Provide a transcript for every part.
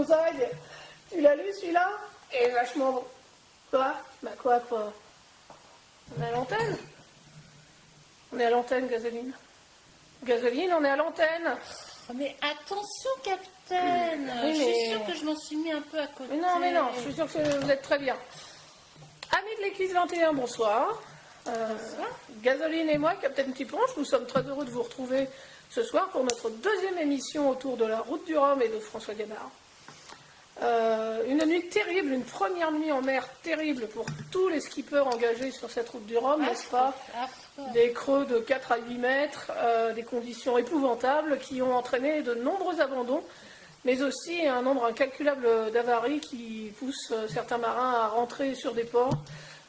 Gonzague. Tu l'as lu celui-là? Et vachement bon. Quoi? Bah quoi? On est à l'antenne? On est à l'antenne, Gasoline. Gasoline, on est à l'antenne. Oh, mais attention, Capitaine. Oui, je suis sûre que je m'en suis mis un peu à côté. Mais non, je suis sûre que vous êtes très bien. Amis de l'Église 21, bonsoir. Gasoline et moi, Capitaine Tiponche, nous sommes très heureux de vous retrouver ce soir pour notre deuxième émission autour de la route du Rhum et de François Gabard. Une nuit terrible, une première nuit en mer terrible pour tous les skippers engagés sur cette route du Rhum, n'est-ce pas? Des creux de 4 à 8 mètres, des conditions épouvantables qui ont entraîné de nombreux abandons, mais aussi un nombre incalculable d'avaries qui poussent certains marins à rentrer sur des ports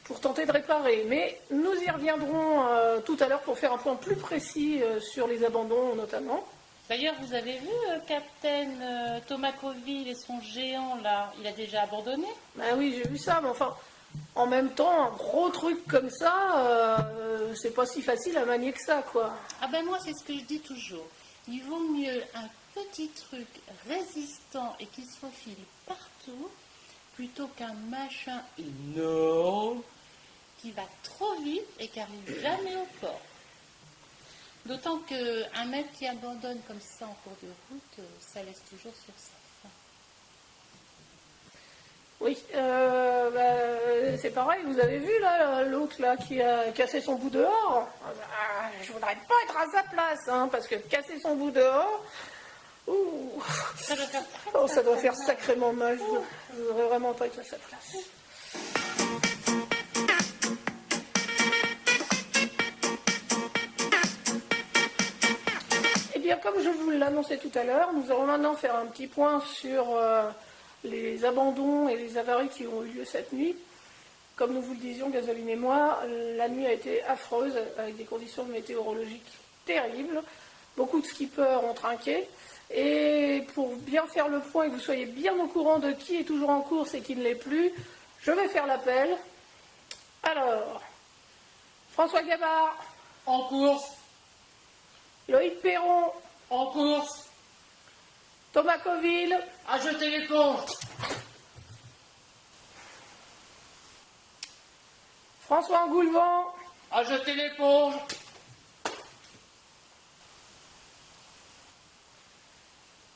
pour tenter de réparer. Mais nous y reviendrons tout à l'heure pour faire un point plus précis sur les abandons notamment. D'ailleurs, vous avez vu, Capitaine Thomas Coville et son géant, là, il a déjà abandonné? Ben oui, j'ai vu ça, mais enfin, en même temps, un gros truc comme ça, c'est pas si facile à manier que ça, quoi. Ah ben moi, c'est ce que je dis toujours. Il vaut mieux un petit truc résistant et qui se faufile partout, plutôt qu'un machin énorme qui va trop vite et qui n'arrive jamais au port. D'autant qu'un mec qui abandonne comme ça en cours de route, ça laisse toujours sur sa fin. Oui, c'est pareil, vous avez vu là l'autre là qui a cassé son bout dehors. Je voudrais pas être à sa place, hein, parce que casser son bout dehors, ça doit faire sacrément mal. Je voudrais vraiment pas être à sa place. Comme je vous l'annonçais tout à l'heure, nous allons maintenant faire un petit point sur les abandons et les avaries qui ont eu lieu cette nuit. Comme nous vous le disions, Gasoline et moi, la nuit a été affreuse, avec des conditions météorologiques terribles. Beaucoup de skippers ont trinqué. Et pour bien faire le point et que vous soyez bien au courant de qui est toujours en course et qui ne l'est plus, je vais faire l'appel. Alors, François Gabard. En course. Loïc Perron. En course. Thomas Coville. À jeter l'éponge. François Engoulevent. À jeter l'éponge.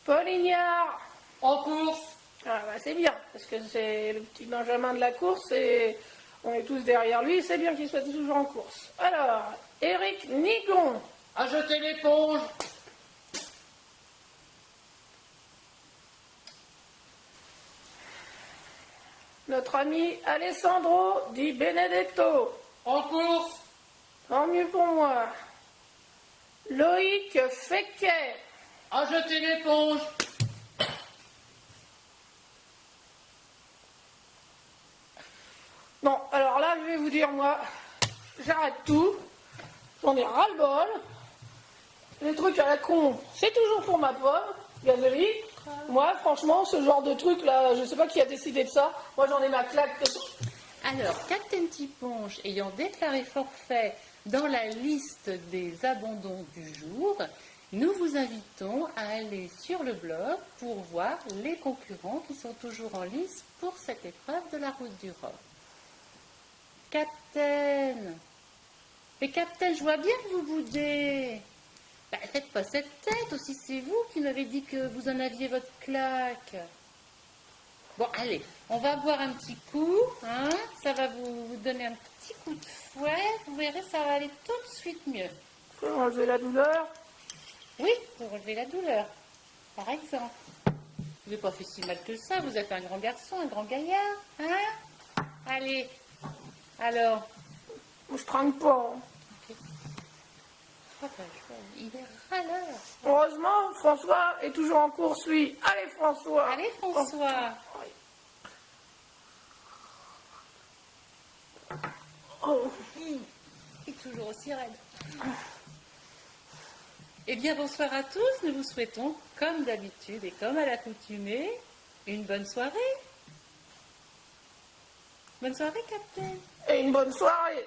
Paul Ignard. En course. Ah bah c'est bien, parce que c'est le petit Benjamin de la course et on est tous derrière lui, c'est bien qu'il soit toujours en course. Alors, Éric Nigon. À jeter l'éponge. Notre ami Alessandro Di Benedetto. En course. Tant mieux pour moi. Loïc Fequet. À jeter l'éponge. Non, alors là, je vais vous dire, moi, j'arrête tout. J'en ai ras-le-bol. Les trucs à la con, c'est toujours pour ma pomme, Gasoline. Moi, franchement, ce genre de truc là, je sais pas qui a décidé de ça. Moi, j'en ai ma claque. Alors, Capitaine Tiponche ayant déclaré forfait dans la liste des abandons du jour, nous vous invitons à aller sur le blog pour voir les concurrents qui sont toujours en lice pour cette épreuve de la route du Rhum. Capitaine, mais Capitaine, je vois bien que vous boudez. Bah, faites pas cette tête aussi, c'est vous qui m'avez dit que vous en aviez votre claque. Bon, allez, on va boire un petit coup, hein, ça va vous donner un petit coup de fouet, vous verrez, ça va aller tout de suite mieux. Pour enlever la douleur. Oui, pour relever la douleur, par exemple. Vous n'avez pas fait si mal que ça, vous êtes un grand garçon, un grand gaillard, hein. Allez, alors. Je trinque pas. Il est râleur. Heureusement, François est toujours en course, lui. Allez, François. Allez, François. Oh. Il est toujours aussi raide. Eh bien, bonsoir à tous. Nous vous souhaitons, comme d'habitude et comme à l'accoutumée, une bonne soirée. Bonne soirée, Capitaine. Et une bonne soirée.